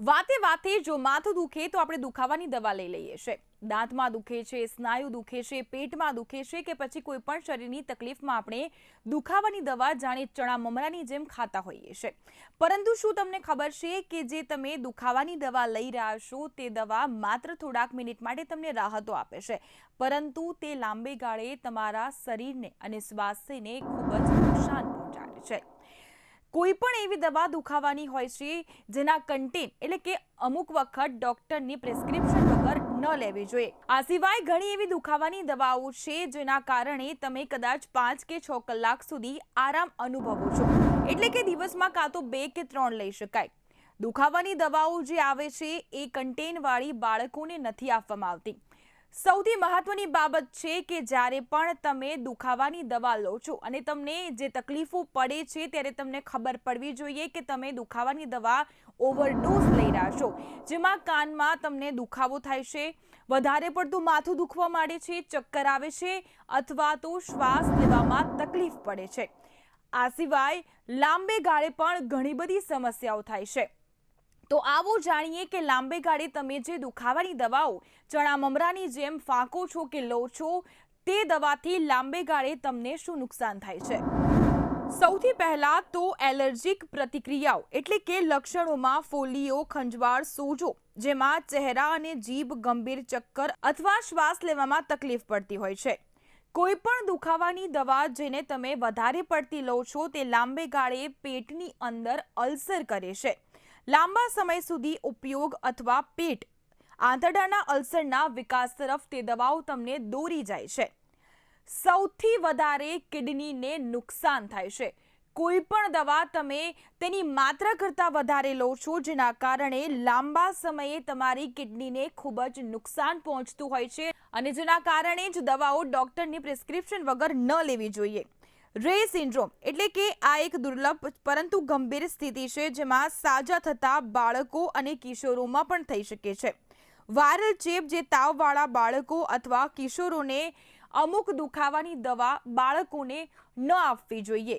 વાતે વાતે જો માથું દુખે તો આપણે દુખાવાની દવા લઈ લઈએ છીએ। દાંતમાં દુખે છે, સ્નાયુ દુખે છે, પેટમાં દુખે છે કે પછી કોઈ પણ શરીરની તકલીફમાં આપણે દુખાવાની દવા જાણે ચણા મમરાની જેમ ખાતા હોઈએ છીએ। પરંતુ શું તમને ખબર છે કે જે તમે દુખાવાની દવા લઈ રહ્યા છો તે દવા માત્ર થોડાક મિનિટ માટે તમને રાહતો આપે છે, પરંતુ તે લાંબે ગાળે તમારા શરીરને અને સ્વાસ્થ્યને ખૂબ જ નુકસાન પહોંચાડે છે। કોઈ પણ એવી દવા દુખાવાની હોય છે જેના કન્ટેન્ટ એટલે કે અમુક વખત ડોક્ટરની પ્રિસ્ક્રિપ્શન વગર ન લેવી જોઈએ। આ સિવાય ઘણી એવી દુખાવાની દવાઓ છે જેના કારણે તમે કદાચ 5 કે 6 કલાક સુધી આરામ અનુભવો છો, એટલે કે દિવસમાં કાં તો 2 કે 3 લઈ શકાય। દુખાવાની દવાઓ જે આવે છે એ કન્ટેન્ટ વાળી બાળકોને નથી આપવામાં આવતી। સૌથી મહત્વની બાબત છે કે જ્યારે પણ તમે દુખાવાની દવા લો છો અને તમને જે તકલીફો પડે છે ત્યારે તમને ખબર પડવી જોઈએ કે તમે દુખાવાની દવા ઓવરડોઝ લઈ રહ્યા છો, જેમાં કાનમાં તમને દુખાવો થાય છે, વધારે પડતું માથું દુખવા માંડે છે, ચક્કર આવે છે અથવા તો શ્વાસ લેવામાં તકલીફ પડે છે। આ સિવાય લાંબે ગાળે પણ ઘણી બધી સમસ્યાઓ થાય છે। તો આવો જાણીએ કે લાંબે ગાળે તમે જે દુખાવાની દવાઓ ચણા મમરાની જેમ ફાંકો છો કે લો છો તે દવાથી લાંબે ગાળે તમને શું નુકસાન થાય છે। સૌથી પહેલા તો એલર્જીક પ્રતિક્રિયાઓ એટલે કે લક્ષણોમાં ફોલ્લીઓ, ખંજવાળ, સોજો, જેમાં ચહેરા અને જીભ, ગંભીર ચક્કર અથવા શ્વાસ લેવામાં તકલીફ પડતી હોય છે। કોઈ પણ દુખાવાની દવા જેને તમે વધારે પડતી લો છો તે લાંબે ગાળે પેટની અંદર અલ્સર કરે છે। લાંબા સમય સુધી ઉપયોગ અથવા પેટ આંતરડાના અલ્સરના વિકાસ તરફ તે દવાઓ તમને દોરી જાય છે। સૌથી વધારે કિડનીને નુકસાન થાય છે। કોઈ પણ દવા તમે તેની માત્રા કરતાં વધારે લો છો જેના કારણે લાંબા સમયે તમારી કિડનીને ખૂબ જ નુકસાન પહોંચતું હોય છે અને જેના કારણે જ દવાઓ ડૉક્ટરની પ્રિસ્ક્રિપ્શન વગર ન લેવી જોઈએ। રે સિન્ડ્રોમ એટલે કે આ એક દુર્લભ પરંતુ ગંભીર સ્થિતિ છે જેમાં સાજા થતા બાળકો અને કિશોરોમાં પણ થઈ શકે છે। વાયરલ ચેપ જે તાવવાળા બાળકો અથવા કિશોરોને અમુક દુખાવાની દવા બાળકોને ન આપવી જોઈએ।